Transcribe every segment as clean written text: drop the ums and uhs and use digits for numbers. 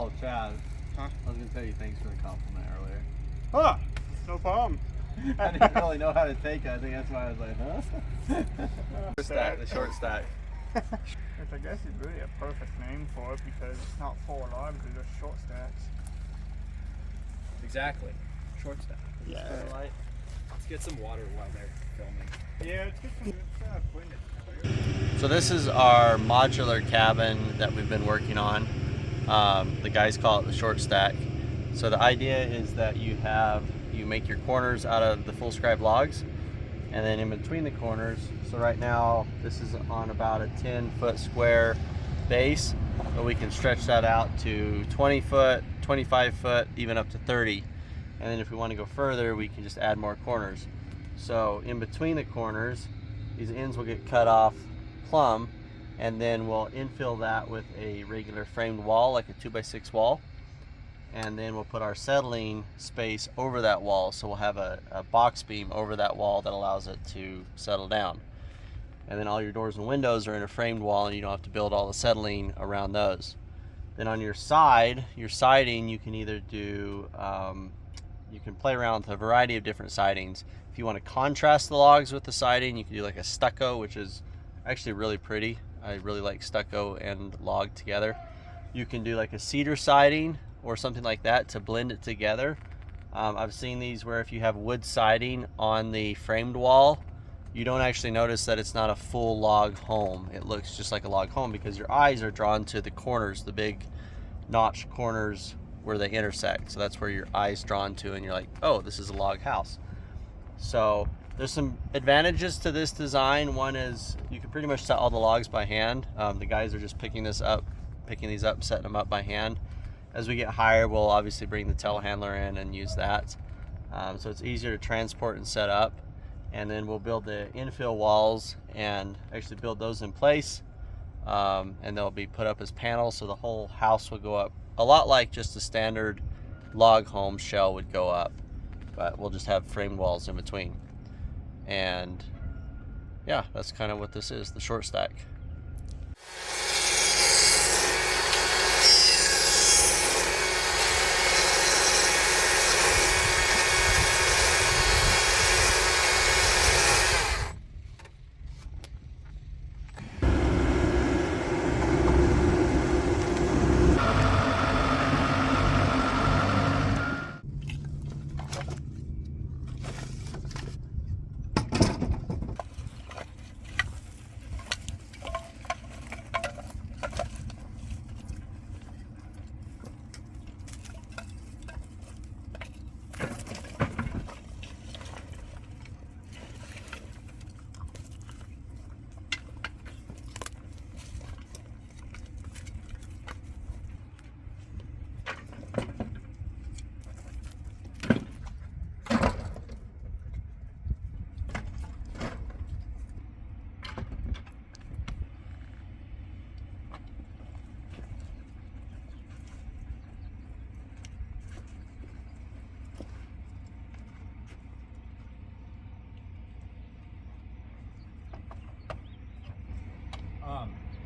Oh, Chad. Huh? I was gonna tell you thanks for the compliment earlier. Huh? No problem. I didn't really know how to take it. I think that's why I was like, huh? The short stack. Which I guess is really a perfect name for it because it's not 4 logs, they're just short stacks. Exactly. Short stack. Yeah. Let's get some water while they're filming. Yeah, it's good for So this is our modular cabin that we've been working on. The guys call it the short stack. So the idea is that you make your corners out of the full scribe logs, and then in between the corners, so right now this is on about a 10-foot square base, but we can stretch that out to 20 foot, 25 foot, even up to 30. And then if we want to go further, we can just add more corners. So in between the corners, these ends will get cut off plumb, and then we'll infill that with a regular framed wall, like a 2x6 wall. And then we'll put our settling space over that wall. So we'll have a box beam over that wall that allows it to settle down. And then all your doors and windows are in a framed wall, and you don't have to build all the settling around those. Then on your side, your siding, you can either do, you can play around with a variety of different sidings. If you want to contrast the logs with the siding, you can do like a stucco, which is actually really pretty. I really like stucco and log together. You can do like a cedar siding or something like that to blend it together. I've seen these where if you have wood siding on the framed wall, you don't actually notice that it's not a full log home. It looks just like a log home because your eyes are drawn to the corners, the big notch corners where they intersect. So that's where your eyes drawn to, and you're like, oh, this is a log house. So there's some advantages to this design. One is you can pretty much set all the logs by hand. The guys are just picking these up, setting them up by hand. As we get higher, we'll obviously bring the telehandler in and use that. So it's easier to transport and set up. And then we'll build the infill walls and actually build those in place. And they'll be put up as panels, so the whole house will go up a lot like just a standard log home shell would go up. But we'll just have framed walls in between. And yeah, that's kind of what this is, the short stack.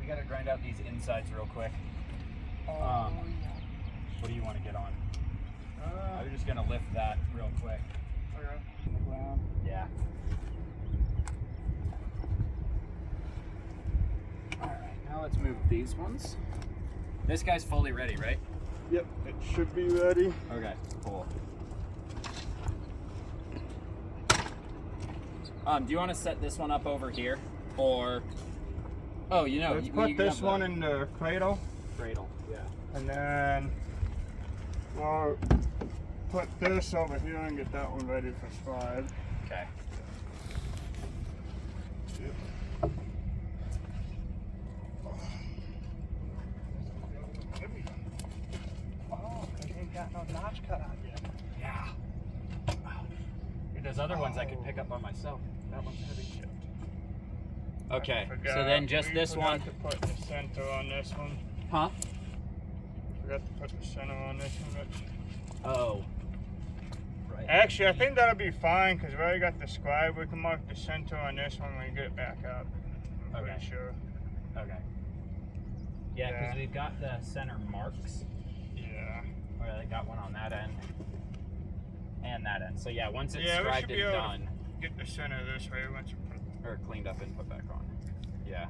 We gotta grind out these insides real quick. yeah. What do you want to get on? I'm just gonna lift that real quick. Okay. On the ground. Yeah. Alright, now let's move these ones. This guy's fully ready, right? Yep, it should be ready. Okay, cool. Do you want to set this one up over here? Or, oh, you know, Let's put this one in the cradle. Cradle, yeah. And then we'll put this over here and get that one ready for scribe. Okay. Oh, I ain't got no notch cut out yet. Yeah. There's other ones I could pick up on myself. That one's heavy shift. Okay, I forgot so then just we this one. forgot to put the center on this one. Huh? Forgot to put the center on this one, Rich. Oh. Right. Actually, I think that'll be fine because we already got the scribe. We can mark the center on this one when we get it back up. I'm pretty sure. Okay. Yeah, because Yeah. we've got the center marks. Yeah. Where they got one on that end and that end. So yeah, once it's Yeah, we should striped be and able done, to get the center this way once you put it or cleaned up and put back on. Yeah.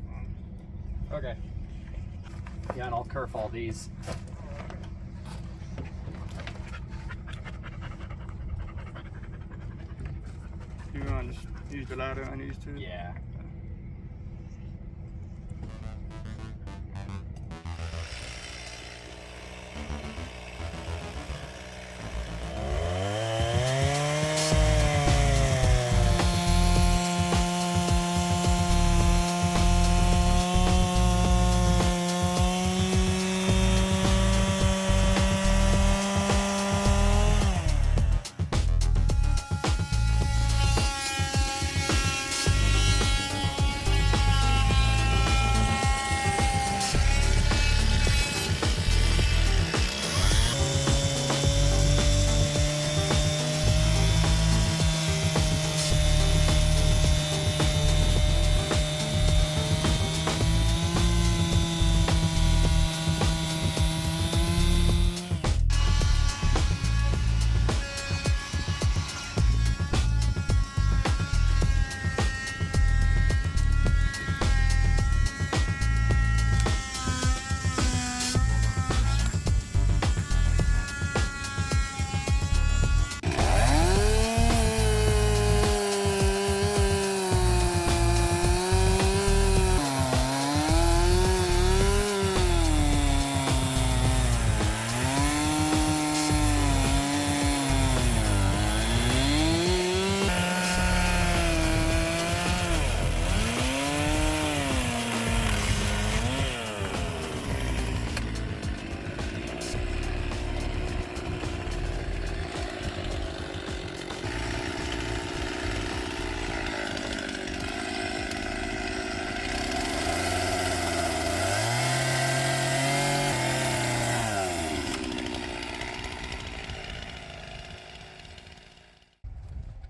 on. Okay. Yeah, and I'll kerf all these. You want to just use the ladder on these two? Yeah.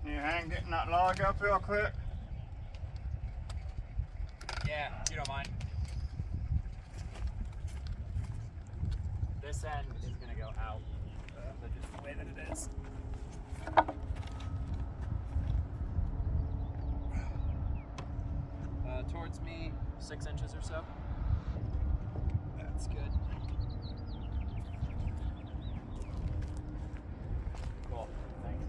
You hang getting that log up real quick? Yeah, if you don't mind. This end is gonna go out, but just the way that it is. Towards me, 6 inches or so. That's good. Cool. Thanks.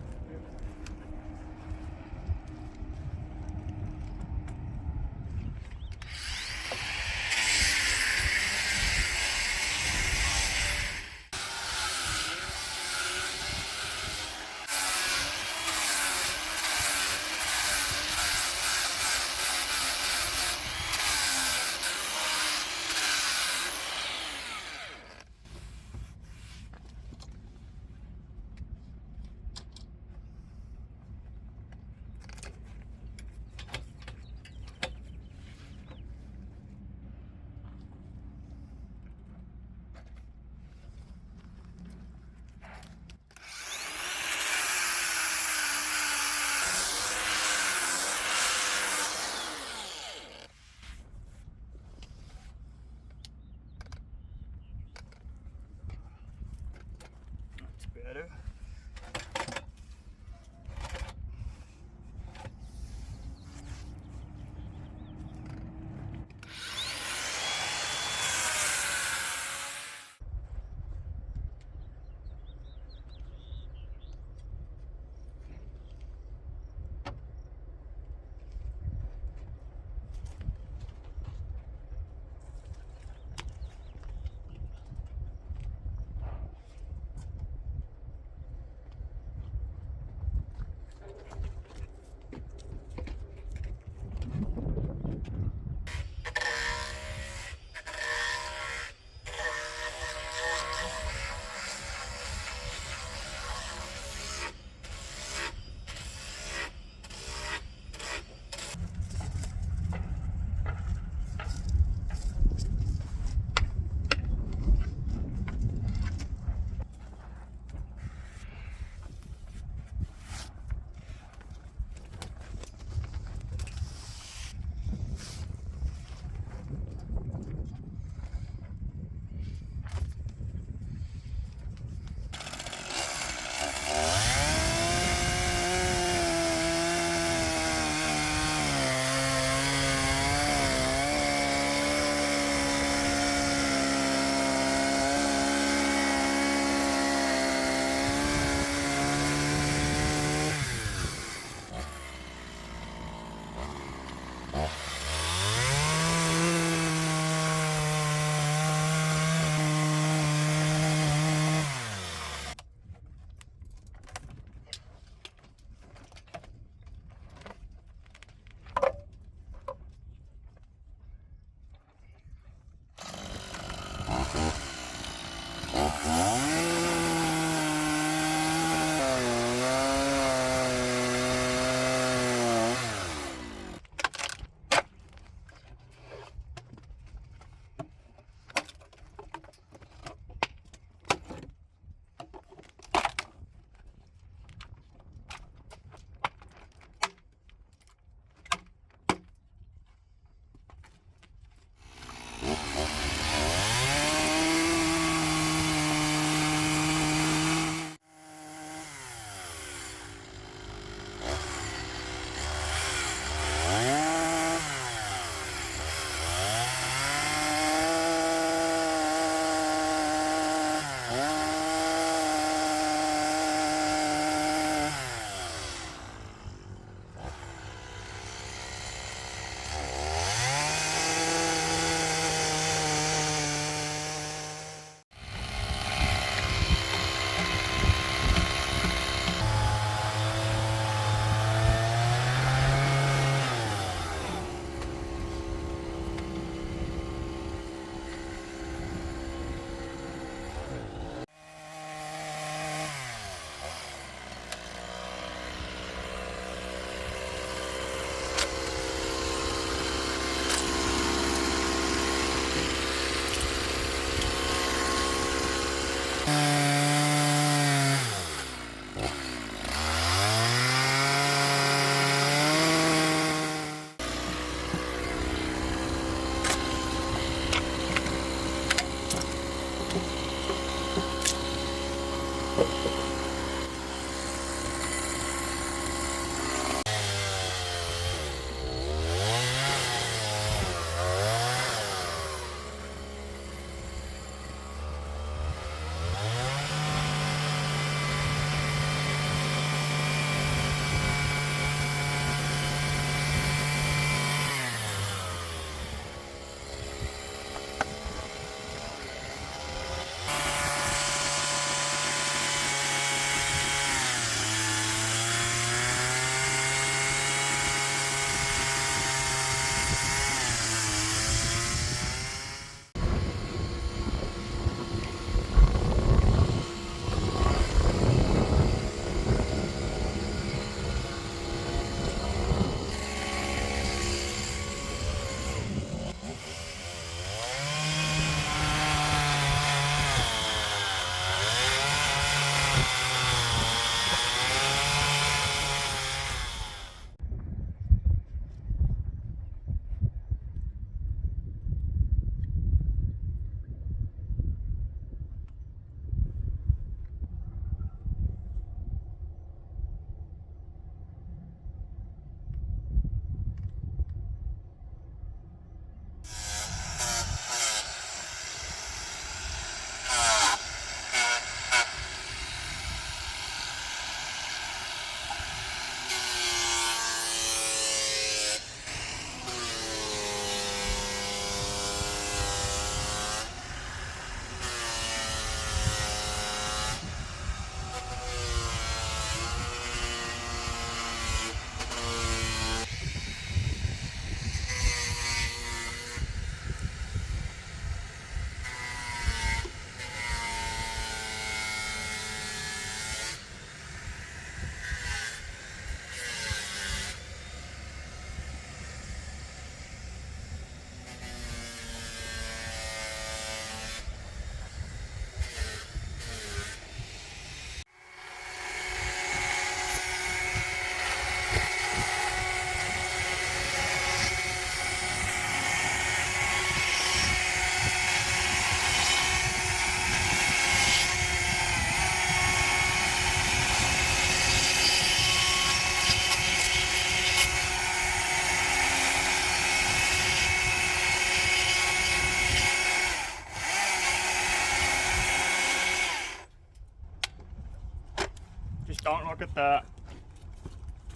look at that.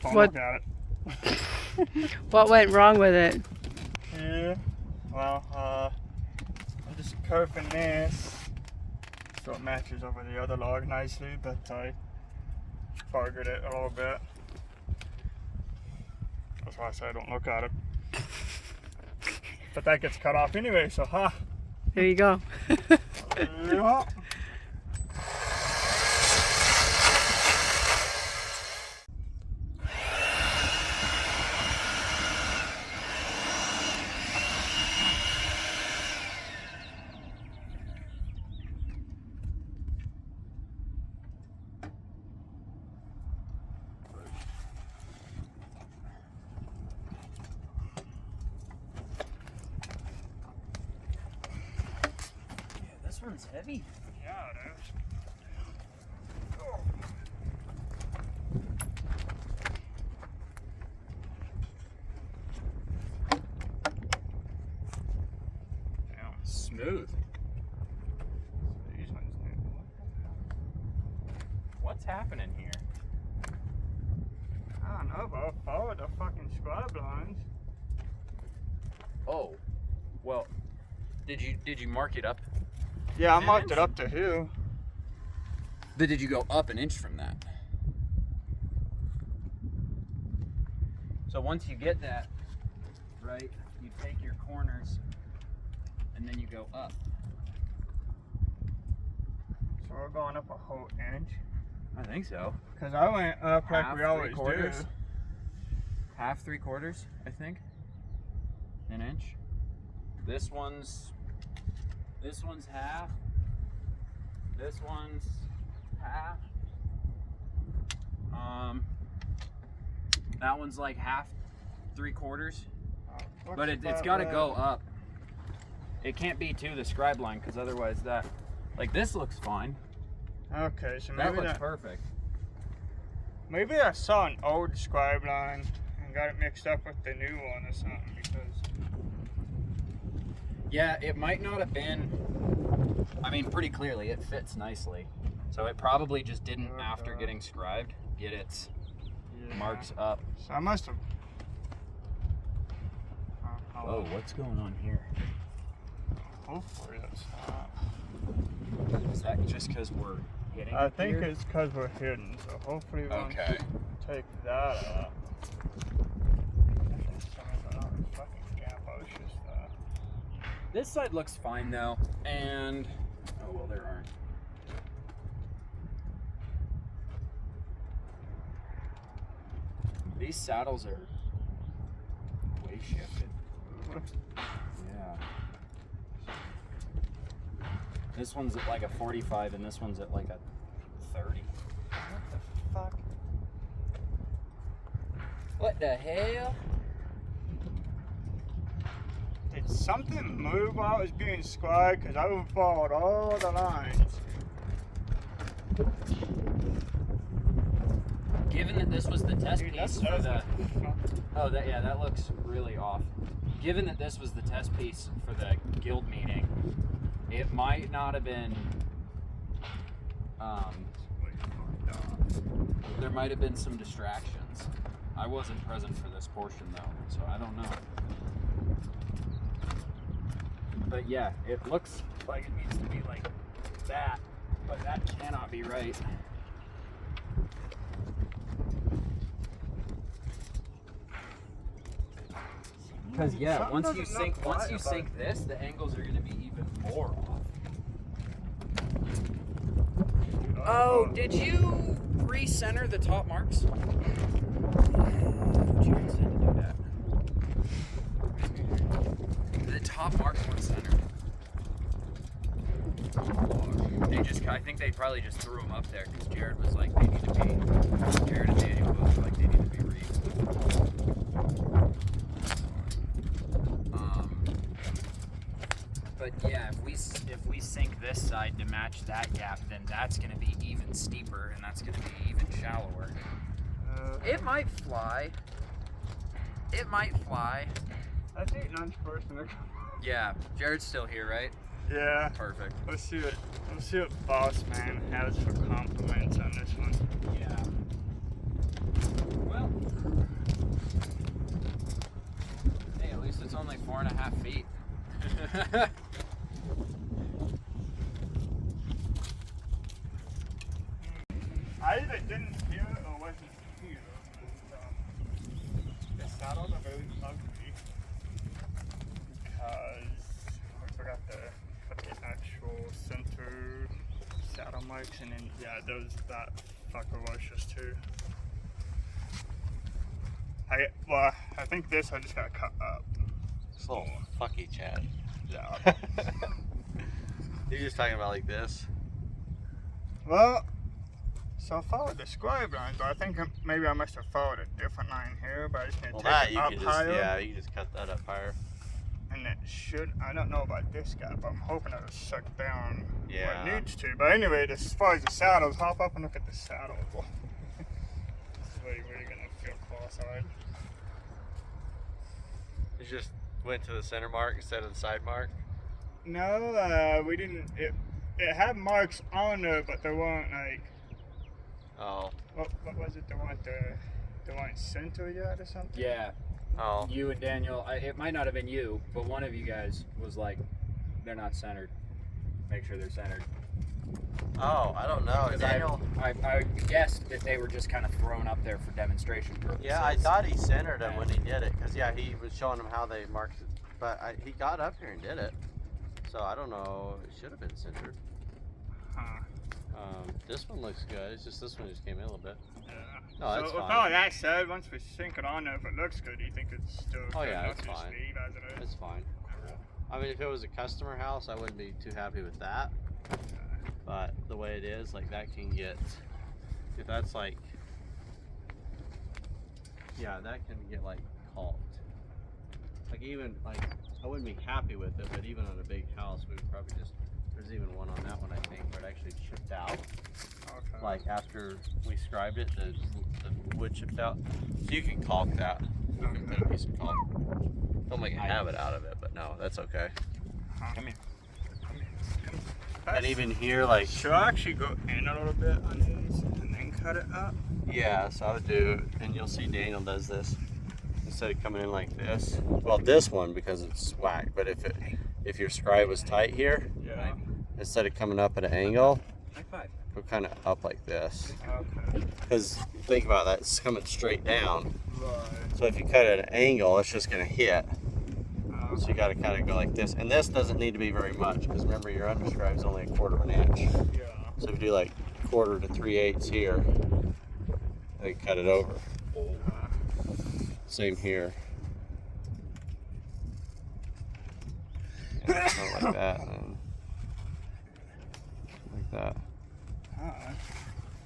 Don't What? look at it. What went wrong with it? Yeah. Well, I'm just curving this so it matches over the other log nicely, but I buggered it a little bit. That's why I say don't look at it. But that gets cut off anyway, so There you go. yeah. This one's heavy. Yeah, it is. Smooth. These ones new. What's happening here? I don't know, but I followed the fucking squad lines. Oh, well, did you mark it up? Yeah, I marked it up to here. But did you go up an inch from that? So once you get that, right, you take your corners and then you go up. So we're going up a whole inch. I think so. Cause I went up like Half, we always 3/4. do. Half, 3/4, I think. An inch. This one's half. This one's half. That one's like half, 3/4. But it's got to go up. It can't be to the scribe line because otherwise that, like this looks fine. Okay, so That maybe looks perfect. maybe I saw an old scribe line and got it mixed up with the new one or something because Yeah, it might not have been. I mean, pretty clearly it fits nicely. So it probably just didn't, Oh, after God. getting scribed, get its yeah. marks up. So I must have. Whoa, what's going on here? Hopefully that's not. Is that just because we're hitting I it think here? it's because we're hidden, so hopefully once Okay. we take that out. Some of the fucking gambosh's stuff. This side looks fine though, and oh well, there aren't. These saddles are way shifted. Yeah. This one's at like a 45 and this one's at like a 30. What the fuck? What the hell? Did something move while I was being squad? Because I followed all the lines. Given that this was the test Dude, piece that's for the... fuck. Oh, that looks really off. Given that this was the test piece for the guild meeting, it might not have been, there might have been some distractions. I wasn't present for this portion though, so I don't know. But yeah, it looks like it needs to be like that, but that cannot be right. Because yeah, Something once you doesn't sink look once right you about sink this, the angles are going to be even more off. Oh, did you recenter the top marks? Jared said to do that. The top marks weren't centered. I think they probably just threw them up there because Jared was like, they need to be. Jared and Daniel both were like, they need to be But yeah, if we sink this side to match that gap, then that's going to be even steeper and that's going to be even shallower. It might fly. It might fly. I think none person. Yeah, Jared's still here, right? Yeah. Perfect. Let's see what Boss Man has for compliments on this one. Yeah. Well, hey, at least it's only 4.5 feet. I either didn't hear it or wasn't here. The saddles are very ugly because I forgot to put the actual center saddle marks, and then yeah, that fucker was just too. I think this I just got cut up. It's a little fucky, Chad. Yeah. You're just talking about like this. Well, so I followed the scribe line, but I think maybe I must have followed a different line here, but I just need to Well, take that it you up can just higher. you can just cut that up higher. And it should, I don't know about this guy, but I'm hoping it'll suck down Yeah. what it needs to. But anyway, as far as the saddles, hop up and look at the saddle. This is where you're really gonna feel cross-eyed. You just went to the center mark instead of the side mark. No, we didn't. It had marks on there, but they weren't like. Oh. What was it? They weren't center yet or something. Yeah. Oh. You and Daniel, it might not have been you, but one of you guys was like, they're not centered. Make sure they're centered. Oh, I don't know. Because Daniel. I guessed that they were just kind of thrown up there for demonstration purposes. Yeah, I thought he centered them when he did it, because yeah, he was showing them how they marked it, but he got up here and did it. So I don't know. It should have been centered. Huh. This one looks good. It's just this one just came in a little bit. Yeah. No, that's so with fine. all that said, once we sink it on there, if it looks good, do you think it's still Oh, good yeah, enough it's to just fine. leave as it is? It's fine. I mean, if it was a customer house, I wouldn't be too happy with that. But the way it is, like that can get, if that's like, yeah, that can get like caulked. Like even like, I wouldn't be happy with it, but even on a big house, we would probably just, there's even one on that one I think where it actually chipped out. Okay. Like after we scribed it, the wood chipped out. So you can caulk that. You can put a piece of caulk. Don't make a habit out of it, but no, that's okay. Come here. And even here, like, Should I actually go in a little bit on these and then cut it up? yeah, so I would do, and you'll see Daniel does this. Instead of coming in like this, well, this one because it's whack. But if your scribe was tight here, Yeah. instead of coming up at an angle, High five. go kind of up like this. Okay. Because think about that, it's coming straight down. Right. So if you cut it at an angle, it's just gonna hit. So you got to kind of go like this, and this doesn't need to be very much because remember your underscribe is only 1/4 inch. Yeah. So if you do like 1/4 to 3/8 here, then cut it over. Same here. Yeah, kind of like that, and then like that. Alright.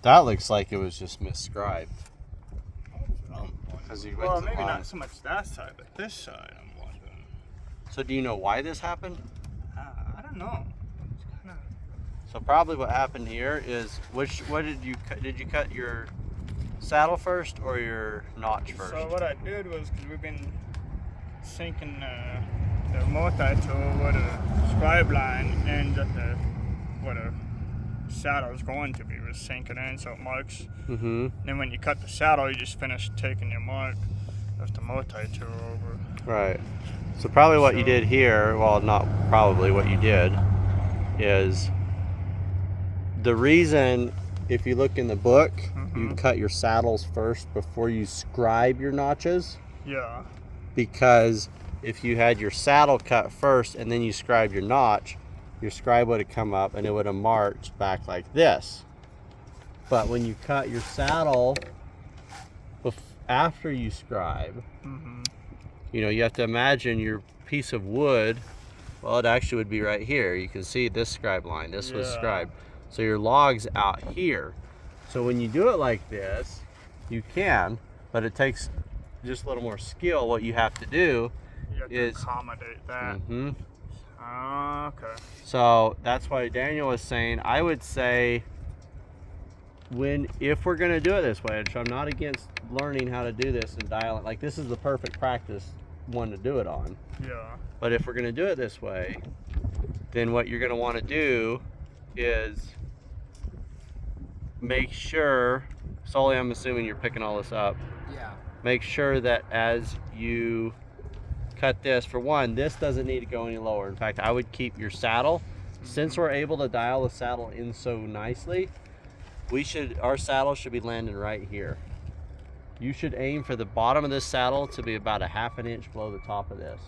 That looks like it was just misscribed. Because you went Well, to maybe line. not so much that side, but this side, I'm wondering. So do you know why this happened? I don't know. It's kind of. So probably what happened here is what did you cut? Did you cut your saddle first or your notch first? So what I did was, because we've been sinking the multi-tool with a scribe line and at the what a saddle is going to be was sinking in, so it marks. Mm-hmm. Then when you cut the saddle, you just finish taking your mark of the multi-tool over. Right. So probably what you did here, well, not probably what you did, is the reason, if you look in the book, you cut your saddles first before you scribe your notches. Yeah. Because if you had your saddle cut first and then you scribe your notch, your scribe would have come up and it would have marched back like this. But when you cut your saddle after you scribe, you know, you have to imagine your piece of wood, well, it actually would be right here. You can see this scribe line. This was scribed. So your log's out here. So when you do it like this, you can, but it takes just a little more skill. What you have to do You have to is accommodate that. Okay. So that's why Daniel was saying, I would say if we're gonna do it this way, which I'm not against learning how to do this and dial it, like this is the perfect practice one to do it on. Yeah. But if we're gonna do it this way, then what you're gonna wanna do is make sure, Solely, I'm assuming you're picking all this up. Yeah. Make sure that as you cut this, for one, this doesn't need to go any lower. In fact, I would keep your saddle. Since we're able to dial the saddle in so nicely, our saddle should be landing right here. You should aim for the bottom of this saddle to be about a ½ an inch below the top of this.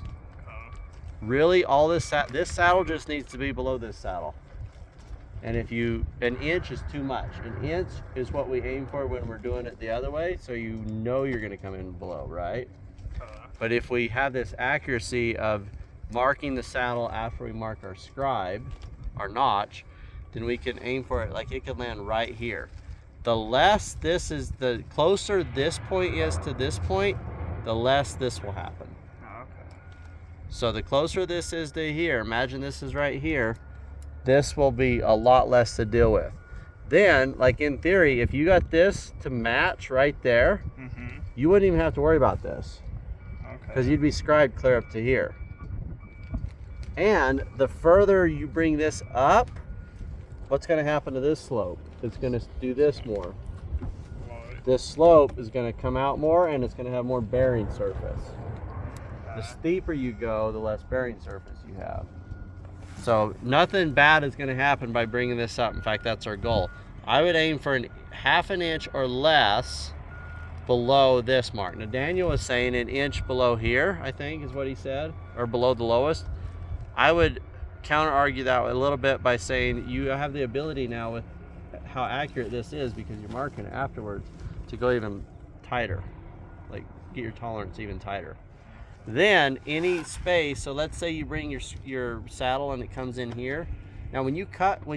Really, all this saddle just needs to be below this saddle. And if an inch is too much. An inch is what we aim for when we're doing it the other way, so you know you're gonna come in below, right? But if we have this accuracy of marking the saddle after we mark our scribe, our notch, then we can aim for it, like it could land right here. The closer this point is to this point, the less this will happen. So the closer this is to here, imagine this is right here, this will be a lot less to deal with. Then, like in theory, if you got this to match right there, you wouldn't even have to worry about this. Because you'd be scribed clear up to here. And the further you bring this up, what's going to happen to this slope? It's going to do this more. This slope is going to come out more, and it's going to have more bearing surface. The steeper you go, the less bearing surface you have. So nothing bad is going to happen by bringing this up. In fact, that's our goal. I would aim for ½ an inch or less below this mark. Now Daniel was saying an inch below here, I think is what he said, or below the lowest. I would counter argue that a little bit by saying you have the ability now with how accurate this is, because you're marking it afterwards, to go even tighter, like get your tolerance even tighter. Then any space, so let's say you bring your saddle and it comes in here. Now when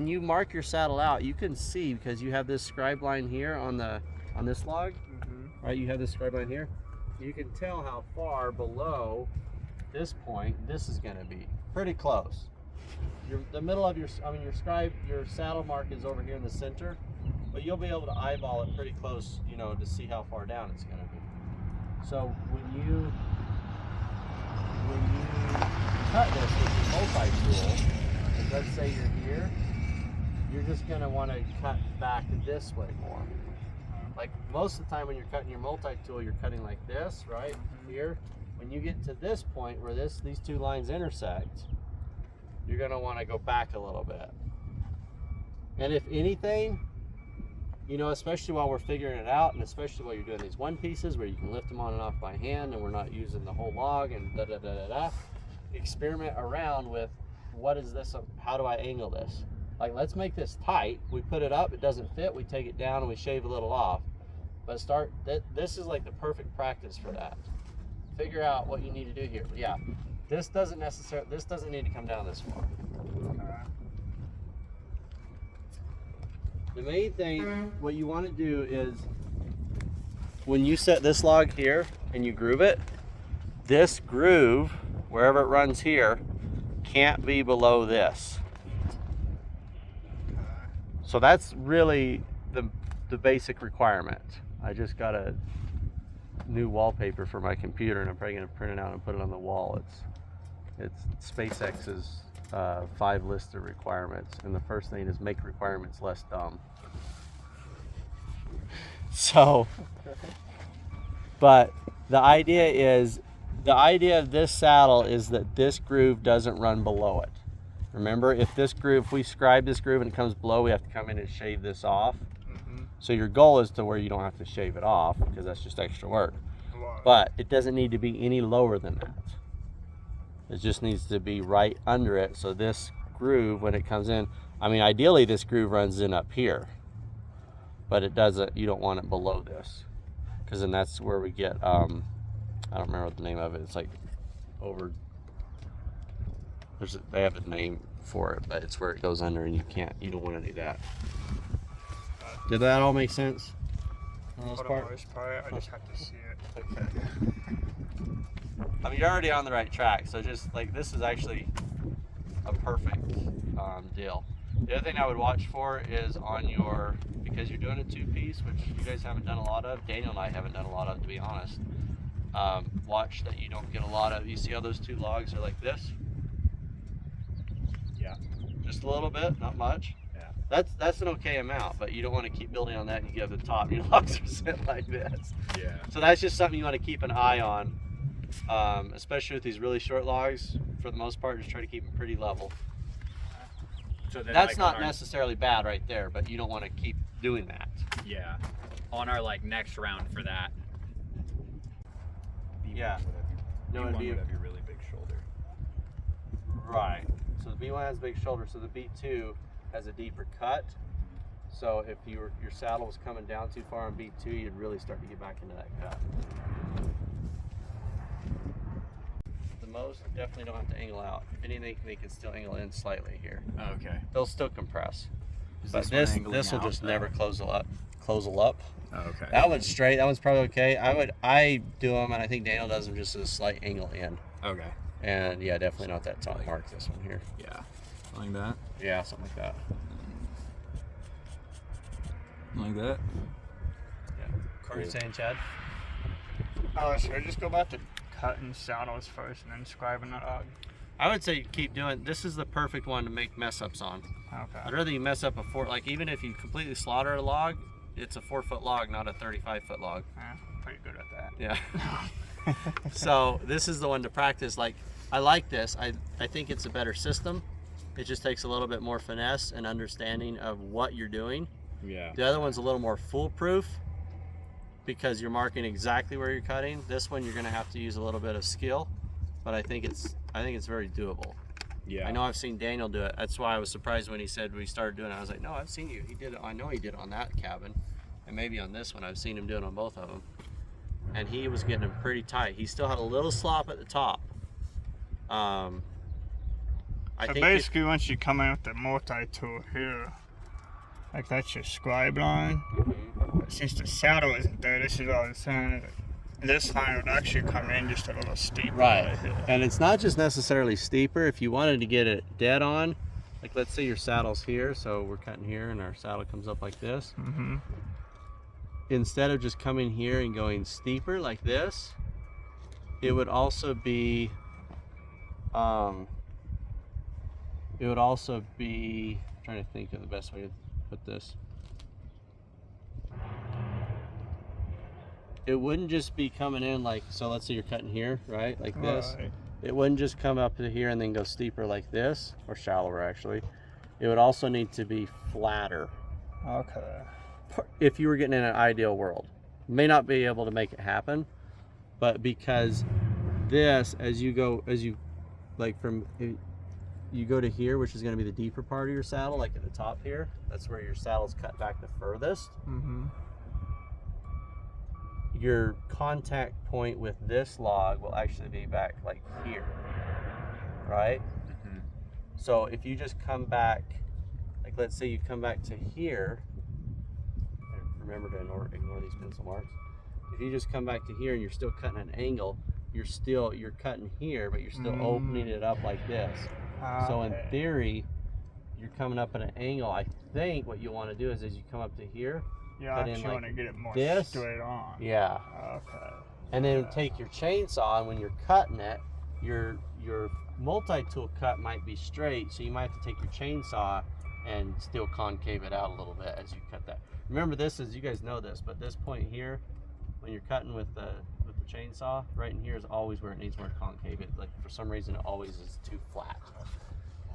you mark your saddle out, you can see, because you have this scribe line here on this log, right? You have this scribe line here. You can tell how far below this point this is going to be. Pretty close. The middle of your saddle mark is over here in the center, but you'll be able to eyeball it pretty close, to see how far down it's going to be. So when you cut this with your multi-tool, and let's say you're here, you're just going to want to cut back this way more. Like most of the time when you're cutting your multi-tool, you're cutting like this, right? Here. When you get to this point where these two lines intersect, you're going to want to go back a little bit. And if anything, especially while we're figuring it out, and especially while you're doing these one pieces where you can lift them on and off by hand and we're not using the whole log and experiment around with what is this, how do I angle this? Like, let's make this tight. We put it up, it doesn't fit, we take it down and we shave a little off. But this is like the perfect practice for that. Figure out what you need to do here. But yeah, this doesn't need to come down this far. The main thing, what you want to do is, when you set this log here and you groove it, this groove, wherever it runs here, can't be below this. So that's really the basic requirement. I just got a new wallpaper for my computer, and I'm probably going to print it out and put it on the wall. It's SpaceX's 5 list of requirements, and the first thing is make requirements less dumb. So, but the idea of this saddle is that this groove doesn't run below it. Remember, if we scribe this groove and it comes below, we have to come in and shave this off. So your goal is to where you don't have to shave it off, because that's just extra work. But it doesn't need to be any lower than that. It just needs to be right under it. So this groove, when it comes in, ideally this groove runs in up here, but it doesn't. You don't want it below this, because then that's where we get, I don't remember what the name of it. It's like over. They have a name for it, but it's where it goes under, and you don't want to do that. Did that all make sense? For the most part, I just have to see it. Okay. You're already on the right track, so just like this is actually a perfect deal. The other thing I would watch for is on because you're doing a 2-piece, which you guys haven't done a lot of, Daniel and I haven't done a lot of, to be honest. Watch that you don't get a lot of, you see how those 2 logs are like this? Yeah. Just a little bit, not much. Yeah. That's an okay amount, but you don't want to keep building on that and you get to the top and your logs are set like this. Yeah. So that's just something you want to keep an eye on, especially with these really short logs. For the most part, just try to keep them pretty level. So then, That's like, not on our, necessarily bad right there, but you don't want to keep doing that. Yeah. On our like next round for that. Yeah. No, B1 it'd would be have your really big shoulder. right. So the B1 has a big shoulder, so the B2 has a deeper cut. So if your saddle was coming down too far on B2, you'd really start to get back into that cut. The most definitely don't have to angle out. If anything, they can still angle in slightly here. Oh, okay. They'll still compress. Is But one this angling will out, just though? never close up. Oh, okay. That one's straight. That one's probably okay. I do them, and I think Daniel does them just as a slight angle in. Okay. And yeah, definitely not that top mark. This one here. Yeah. Like that. Yeah, something like that. Like that. Yeah. What are you saying, Chad? Oh, should I just go back to cutting saddles first and then scribing the log? I would say keep doing. This is the perfect one to make mess ups on. Okay. I'd rather you mess up like even if you completely slaughter a log, it's a 4-foot log, not a 35-foot log. Yeah, I'm pretty good at that. Yeah. So this is the one to practice. Like, I like this. I think it's a better system. It just takes a little bit more finesse and understanding of what you're doing. Yeah. The other one's a little more foolproof because you're marking exactly where you're cutting. This one you're going to have to use a little bit of skill, but I think it's very doable. Yeah. I know I've seen Daniel do it. That's why I was surprised when he said we started doing it. I was like, no, I've seen you. He did it. I know he did it on that cabin, and maybe on this one. I've seen him do it on both of them, and he was getting them pretty tight. He still had a little slop at the top. I So think basically, once you come in with the multi-tool here, like that's your scribe line. But since the saddle isn't there, this is all I was saying. This line would actually come in just a little steeper. right, here. and it's not just necessarily steeper. If you wanted to get it dead on, like let's say your saddle's here, so we're cutting here, and our saddle comes up like this. Mm-hmm. Instead of just coming here and going steeper like this, it would also be I'm trying to think of the best way to put this. It wouldn't just be coming in like, so let's say you're cutting here, right? Like this. Right. It wouldn't just come up to here and then go steeper like this, or shallower actually. It would also need to be flatter. Okay. If you were getting in an ideal world. May not be able to make it happen, but because this, as you go to here, which is going to be the deeper part of your saddle, like at the top here, that's where your saddle's cut back the furthest. Mm-hmm. Your contact point with this log will actually be back like here, right? Mm-hmm. So if you just come back, like let's say you come back to here, remember to ignore these pencil marks. If you just come back to here and you're still cutting an angle, you're cutting here, but you're still opening it up like this. So in theory, you're coming up at an angle. I think what you want to do is as you come up to here, Yeah, cut I in actually like want to get it more this. straight on. Yeah. Okay. And then take your chainsaw, and when you're cutting it, your multi-tool cut might be straight, so you might have to take your chainsaw and still concave it out a little bit as you cut that. Remember this is, you guys know this, but this point here, when you're cutting with the chainsaw, right in here is always where it needs more concave. It, like for some reason, it always is too flat.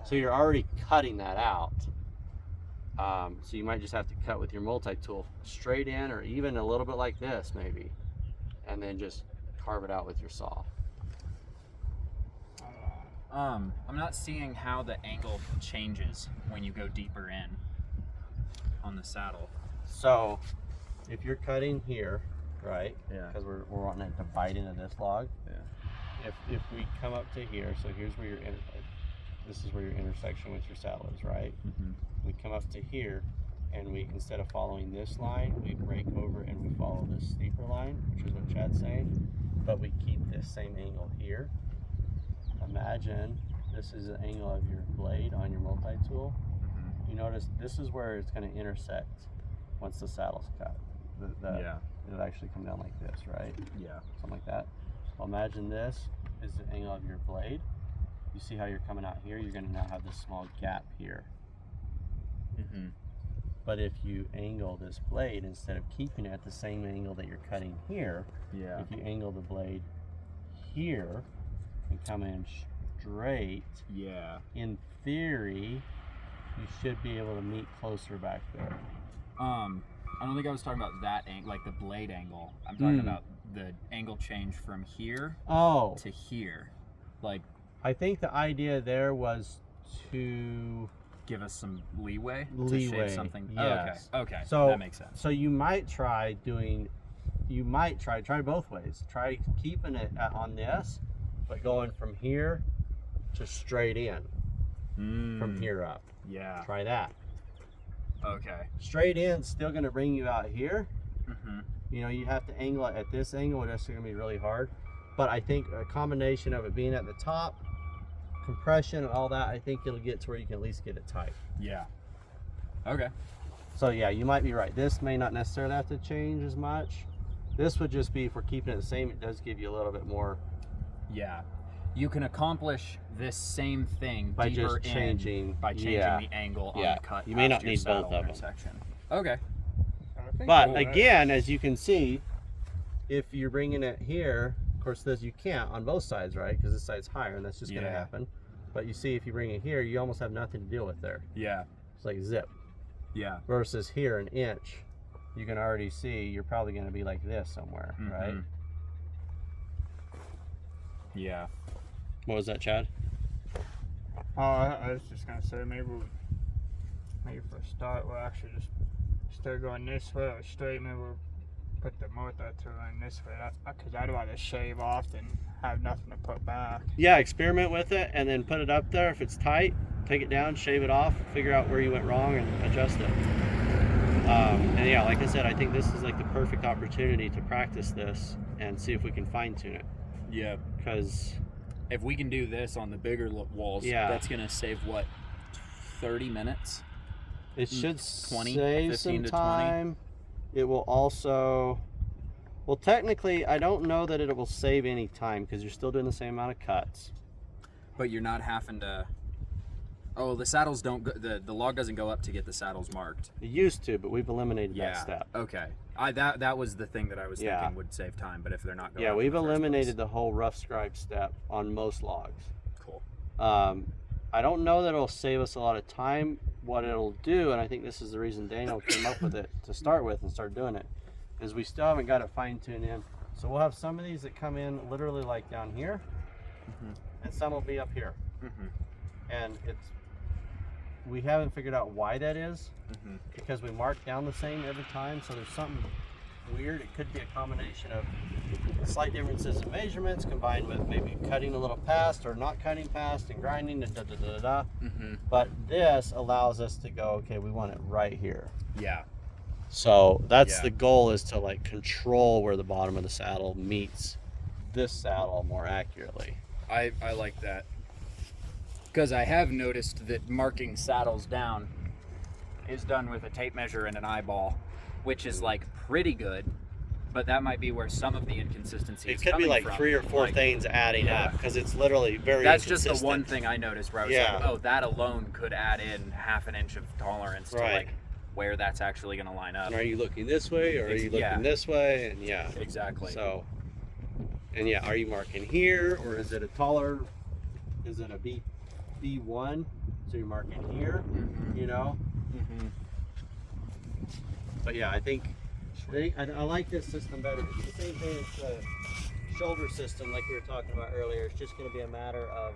So you're already cutting that out. So you might just have to cut with your multi-tool straight in, or even a little bit like this maybe, and then just carve it out with your saw. I'm not seeing how the angle changes when you go deeper in on the saddle. So if you're cutting here, right? Yeah. Because we're wanting it to bite into this log. Yeah. If we come up to here, so here's where this is where your intersection with your saddle is, right? Mm-hmm. We come up to here, and we, instead of following this line, we break over and we follow this steeper line, which is what Chad's saying, but we keep this same angle here. Imagine this is the angle of your blade on your multi-tool. Mm-hmm. You notice this is where it's going to intersect once the saddle's cut. Yeah. It'll actually come down like this, right? Yeah. Something like that. Well, imagine this is the angle of your blade. You see how you're coming out here? You're going to now have this small gap here. Mm-hmm. But if you angle this blade, instead of keeping it at the same angle that you're cutting here, Yeah. if you angle the blade here and come in straight, Yeah. in theory, you should be able to meet closer back there. I don't think I was talking about that angle, like the blade angle. I'm talking about the angle change from here to here. Like, I think the idea there was to give us some leeway to shave something. Yes. Oh, okay. So that makes sense. So you might try try both ways. Try keeping it on this, but going from here to straight in, from here up. Yeah. Try that. Okay. Straight in, still going to bring you out here. Mm-hmm. You know, you have to angle it at this angle, which is going to be really hard. But I think a combination of it being at the top, compression and all that, I think it'll get to where you can at least get it tight. Yeah. Okay. So yeah, you might be right. This may not necessarily have to change as much. This would just be, if we're keeping it the same, it does give you a little bit more. Yeah. You can accomplish this same thing by deeper just changing by changing the angle on the cut. You may not past your need both saddle of them. intersection. Okay. I think But all again, as you can see, if you're bringing it here, of course this you can't on both sides, right? Because this side's higher and that's just going to happen. But you see, if you bring it here, you almost have nothing to deal with there. Yeah. It's like zip. Yeah. Versus here, an inch, you can already see you're probably going to be like this somewhere, right? Yeah. What was that, Chad? Oh, I was just gonna say maybe for a start we'll actually just start going this way or straight. Maybe we'll put the motor tool in this way, because I'd rather shave off than have nothing to put back. Yeah, experiment with it and then put it up there. If it's tight, take it down, shave it off, figure out where you went wrong and adjust it. And yeah, like I said, I think this is like the perfect opportunity to practice this and see if we can fine tune it. Yeah. Because if we can do this on the bigger walls, that's going to save, what, 30 minutes? it should 20, save 15 some to 20. time. It will also, well, technically, I don't know that it will save any time because you're still doing the same amount of cuts. But you're not having to... Oh, the saddles don't go, the log doesn't go up to get the saddles marked. It used to, but we've eliminated that step. Okay. That was the thing that I was thinking would save time, but if they're not going Yeah, up we've in the first eliminated place. the whole rough scribe step on most logs. Cool. I don't know that it'll save us a lot of time. What it'll do, and I think this is the reason Daniel came up with it to start with and start doing it, is we still haven't got it fine-tuned in. So we'll have some of these that come in literally like down here, and some will be up here. And we haven't figured out why that is, because we mark down the same every time, so there's something weird. It could be a combination of slight differences in measurements combined with maybe cutting a little past or not cutting past and grinding and da-da-da-da-da. But this allows us to go, okay, we want it right here. Yeah. So that's the goal, is to like control where the bottom of the saddle meets this saddle more accurately. I like that. Because I have noticed that marking saddles down is done with a tape measure and an eyeball, which is like pretty good, but that might be where some of the inconsistency is It could be like from. 3 or 4 things adding up, because it's literally very That's just inconsistent. the one thing I noticed where I was like, oh, that alone could add in half an inch of tolerance to like where that's actually going to line up. And are you looking this way or are you looking this way? And exactly. So, and are you marking here, or is it a taller, is it a B1? So you're marking here, you know? But yeah, I think I like this system better. It's the same thing as the shoulder system like we were talking about earlier. It's just going to be a matter of...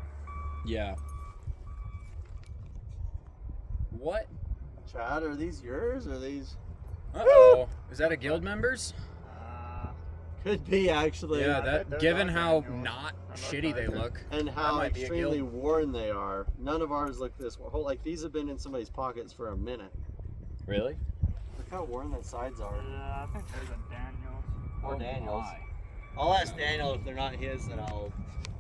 What? Chad, are these yours, or are these... Uh-oh. Is that a guild member's? Could be, actually. Yeah, that, given how not shitty they look. And how extremely worn they are. None of ours look this worn. Like, these have been in somebody's pockets for a minute. Really? Look how worn the sides are. Yeah, I think there's a Daniels. Or Daniels. I'll ask Daniel if they're not his, then I'll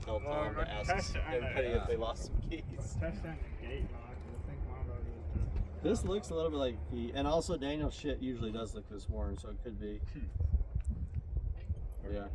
tell him to ask everybody if they lost some keys. Test on the gate lock. I think one of those is This looks a little bit like key, and also Daniel's shit usually does look this worn, so it could be. Yeah.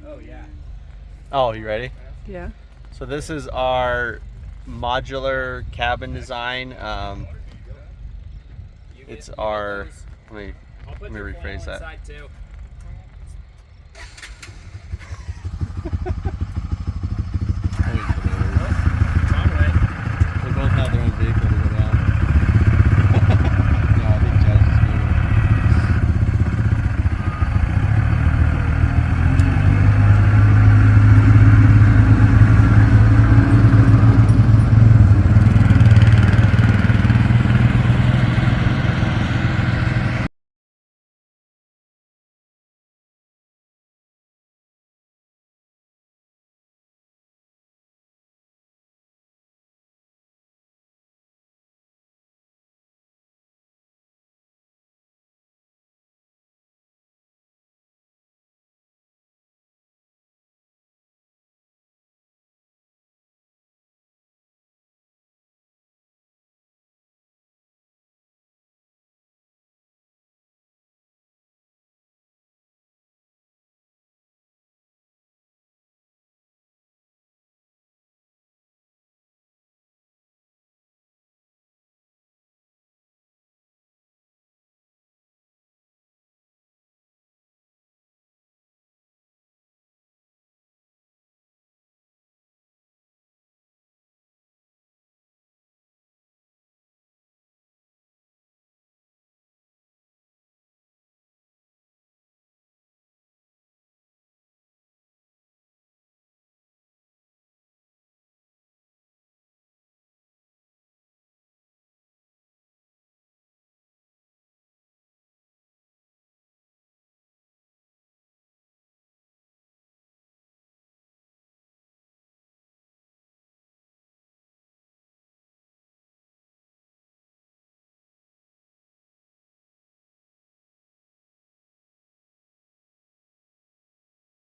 Oh yeah. Oh, you ready? Yeah. So this is our modular cabin design. You It's get our. those. Let me I'll put let me your rephrase funnel that. inside too.